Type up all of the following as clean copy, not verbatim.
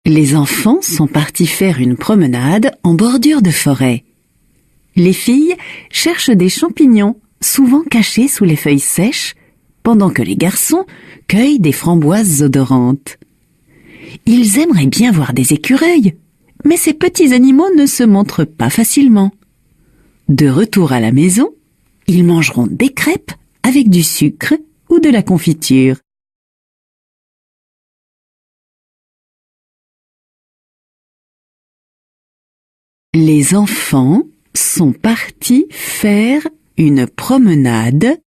Les enfants sont partis faire une promenade en bordure de forêt. Les filles cherchent des champignons, souvent cachés sous les feuilles sèches, pendant que les garçons cueillent des framboises odorantes. Ils aimeraient bien voir des écureuils, mais ces petits animaux ne se montrent pas facilement. De retour à la maison, ils mangeront des crêpes avec du sucre ou de la confiture. Les enfants sont partis faire une promenade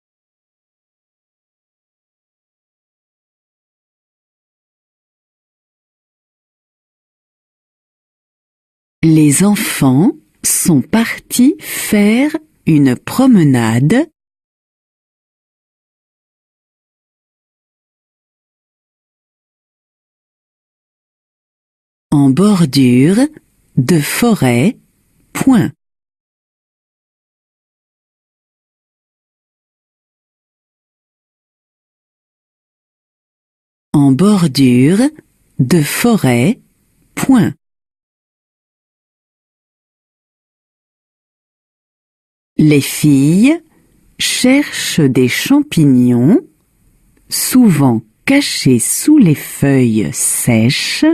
Les enfants sont partis faire une promenade en bordure de forêt. Point. En bordure de forêt. Point. Les filles cherchent des champignons, souvent cachés sous les feuilles sèches.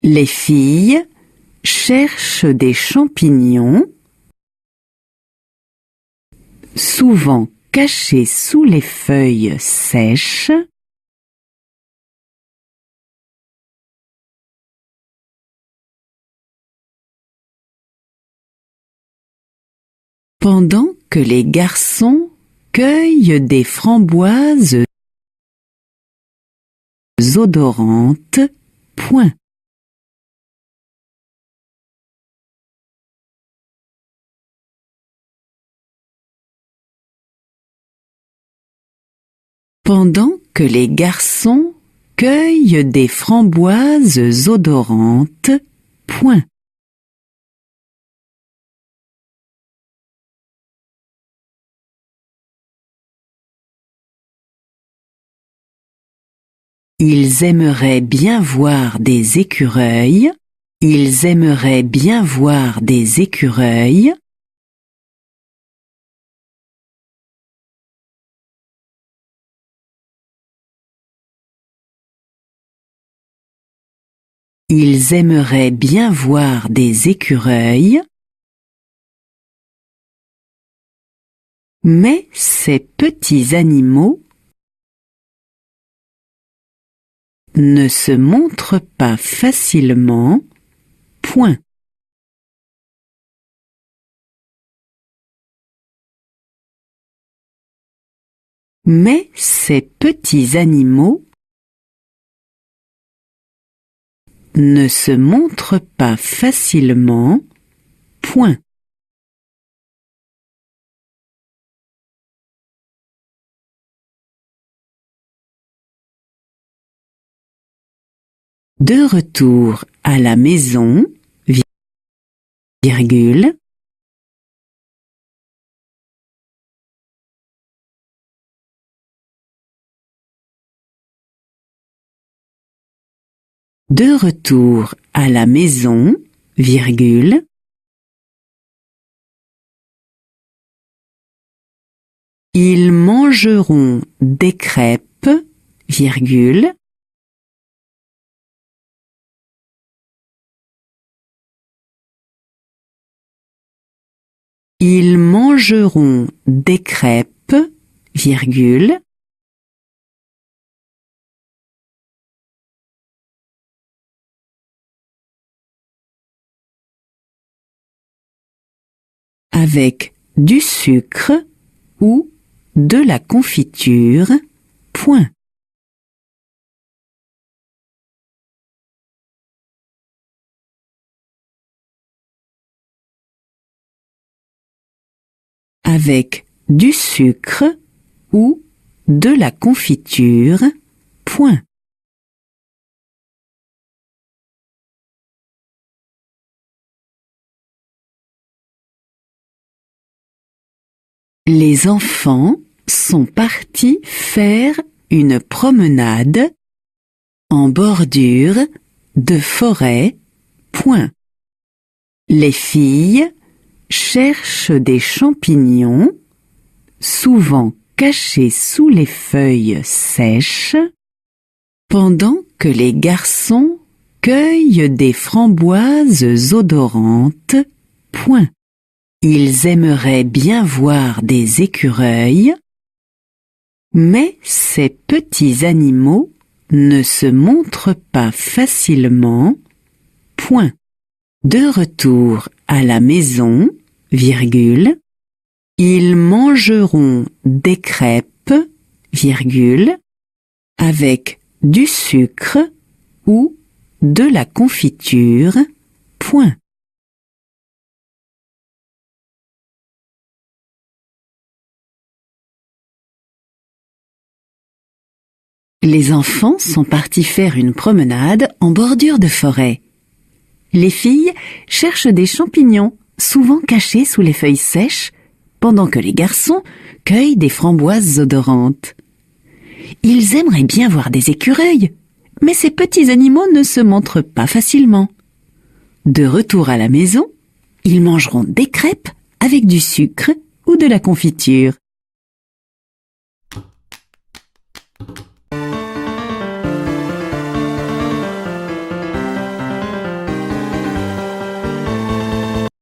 Les filles cherchent des champignons, souvent cachés sous les feuilles sèches. Pendant que les garçons cueillent des framboises odorantes. Point. Pendant que les garçons cueillent des framboises odorantes. Point. Ils aimeraient bien voir des écureuils. Ils aimeraient bien voir des écureuils. Ils aimeraient bien voir des écureuils. Mais ces petits animaux ne se montrent pas facilement. Point. Mais ces petits animaux ne se montrent pas facilement. Point. De retour à la maison, virgule, de retour à la maison, virgule, ils mangeront des crêpes, virgule, ils mangeront des crêpes, virgule, avec du sucre ou de la confiture. Point. Avec du sucre ou de la confiture. Point. Les enfants sont partis faire une promenade en bordure de forêt. Point. Les filles cherchent des champignons, souvent cachés sous les feuilles sèches, pendant que les garçons cueillent des framboises odorantes. Point. Ils aimeraient bien voir des écureuils, mais ces petits animaux ne se montrent pas facilement. Point. De retour à la maison, virgule, ils mangeront des crêpes, virgule, avec du sucre ou de la confiture. Point. Les enfants sont partis faire une promenade en bordure de forêt. Les filles cherchent des champignons, souvent cachés sous les feuilles sèches, pendant que les garçons cueillent des framboises odorantes. Ils aimeraient bien voir des écureuils, mais ces petits animaux ne se montrent pas facilement. De retour à la maison, ils mangeront des crêpes avec du sucre ou de la confiture.